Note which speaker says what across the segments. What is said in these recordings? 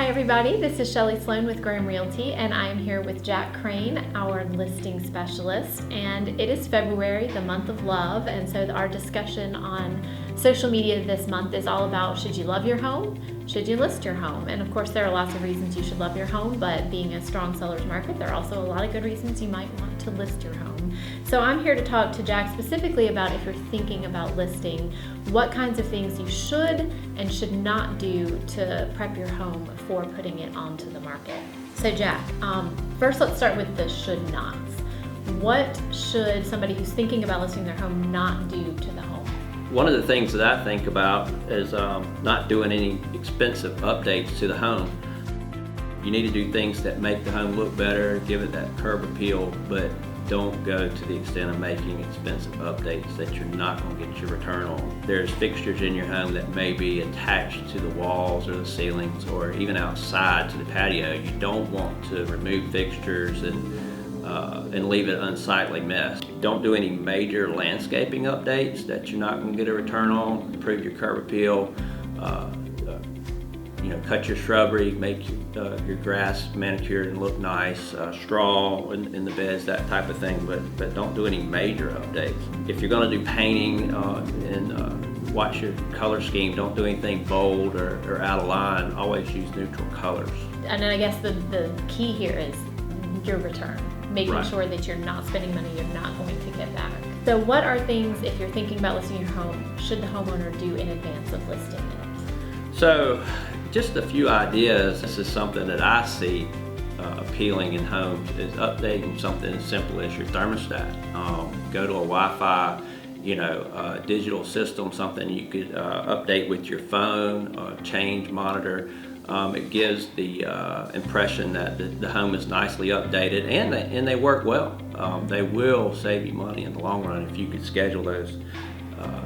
Speaker 1: Hi everybody, this is Shelly Sloan with Graham Realty, and I am here with Jack Crane, our listing specialist. And it is February, the month of love, and so our discussion on social media this month is all about, should you love your home? Should you list your home? And of course there are lots of reasons you should love your home, but being a strong seller's market, there are also a lot of good reasons you might want to list your home. So I'm here to talk to Jack specifically about, if you're thinking about listing, what kinds of things you should and should not do to prep your home for putting it onto the market. So Jack, first let's start with the should nots. What should somebody who's thinking about listing their home not do to the home?
Speaker 2: One of the things that I think about is not doing any expensive updates to the home. You need to do things that make the home look better, give it that curb appeal, but don't go to the extent of making expensive updates that you're not going to get your return on. There's fixtures in your home that may be attached to the walls or the ceilings or even outside to the patio. You don't want to remove fixtures and leave it an unsightly mess. Don't do any major landscaping updates that you're not going to get a return on. Improve your curb appeal. Cut your shrubbery, make your grass manicured and look nice, straw in the beds, that type of thing, but don't do any major updates. If you're going to do painting and watch your color scheme, don't do anything bold or out of line. Always use neutral colors.
Speaker 1: And then I guess the key here is your return, making sure that you're not spending money you're not going to get back. So what are things, if you're thinking about listing your home, should the homeowner do in advance of listing it?
Speaker 2: So just a few ideas. This is something that I see appealing in homes, is updating something as simple as your thermostat. Go to a Wi-Fi, digital system, something you could update with your phone, change, monitor. It gives the impression that the home is nicely updated, and they work well. They will save you money in the long run if you could schedule those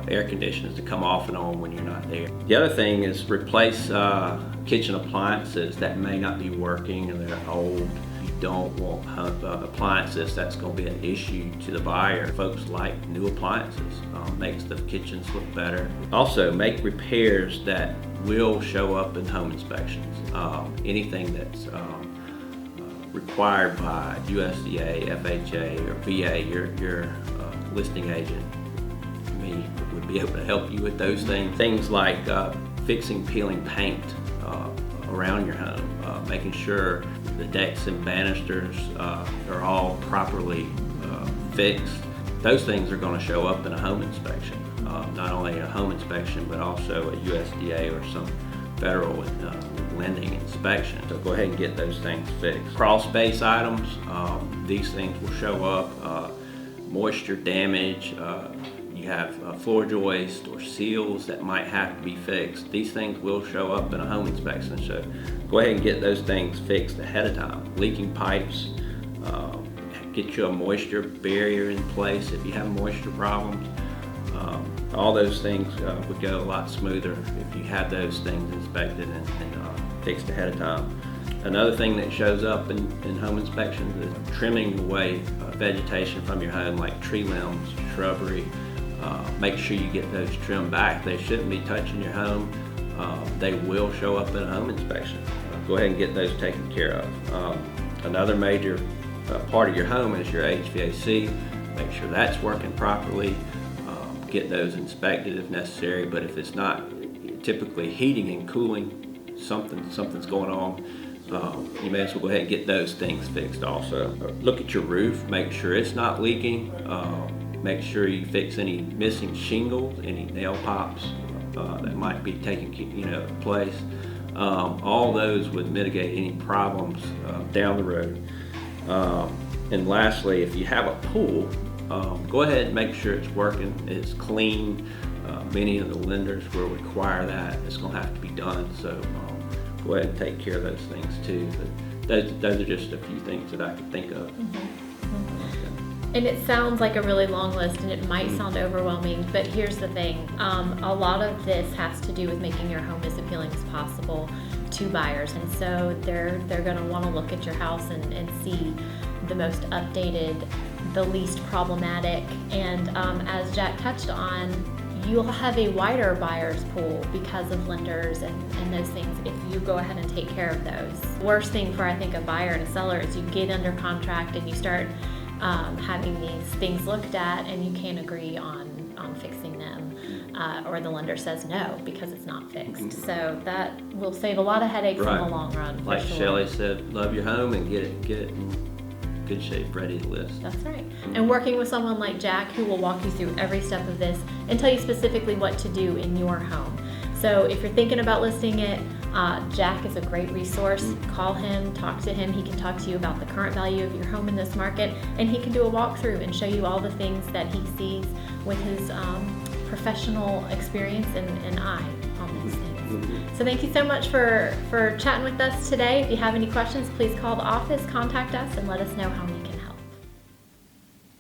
Speaker 2: air conditioners to come off and on when you're not there. The other thing is replace kitchen appliances that may not be working and they're old. You don't want appliances that's going to be an issue to the buyer. Folks like new appliances. Makes the kitchens look better. Also, make repairs that will show up in home inspections. Anything that's required by USDA, FHA, or VA, your listing agent would be able to help you with those things. Things like fixing, peeling paint around your home, making sure the decks and banisters are all properly fixed. Those things are going to show up in a home inspection. Not only a home inspection, but also a USDA or some federal lending inspection. So go ahead and get those things fixed. Crawl space items, these things will show up. Moisture damage, you have floor joists or seals that might have to be fixed. These things will show up in a home inspection, so go ahead and get those things fixed ahead of time. Leaking pipes, get you a moisture barrier in place if you have moisture problems. All those things would go a lot smoother if you had those things inspected and fixed ahead of time. Another thing that shows up in home inspections is trimming away vegetation from your home, like tree limbs, shrubbery. Make sure you get those trimmed back. They shouldn't be touching your home. They will show up in a home inspection. Go ahead and get those taken care of. Another major part of your home is your HVAC. Make sure that's working properly. Get those inspected if necessary, but if it's not, typically heating and cooling, something's going on, you may as well go ahead and get those things fixed also. Look at your roof, make sure it's not leaking. Make sure you fix any missing shingles, any nail pops that might be taking place. All those would mitigate any problems down the road. And lastly, if you have a pool, go ahead and make sure it's working, it's clean. Many of the lenders will require that. It's going to have to be done, so go ahead and take care of those things too. But those are just a few things that I could think of.
Speaker 1: And it sounds like a really long list, and it might sound overwhelming, but here's the thing. A lot of this has to do with making your home as appealing as possible to buyers. And so they're going to want to look at your house and see the most updated, the least problematic. And as Jack touched on, you'll have a wider buyer's pool because of lenders and those things if you go ahead and take care of those. Worst thing for, I think, a buyer and a seller is you get under contract and you start having these things looked at and you can't agree on fixing them, or the lender says no because it's not fixed. So that will save a lot of headaches in the long run.
Speaker 2: Like
Speaker 1: sure.
Speaker 2: Shelly said, love your home and get it in good shape, ready to list.
Speaker 1: That's right. And working with someone like Jack who will walk you through every step of this and tell you specifically what to do in your home. So if you're thinking about listing it, Jack is a great resource. Call him, talk to him. He can talk to you about the current value of your home in this market, and he can do a walkthrough and show you all the things that he sees with his professional experience and eye on these things. So thank you so much for chatting with us today. If you have any questions, please call the office, contact us, and let us know how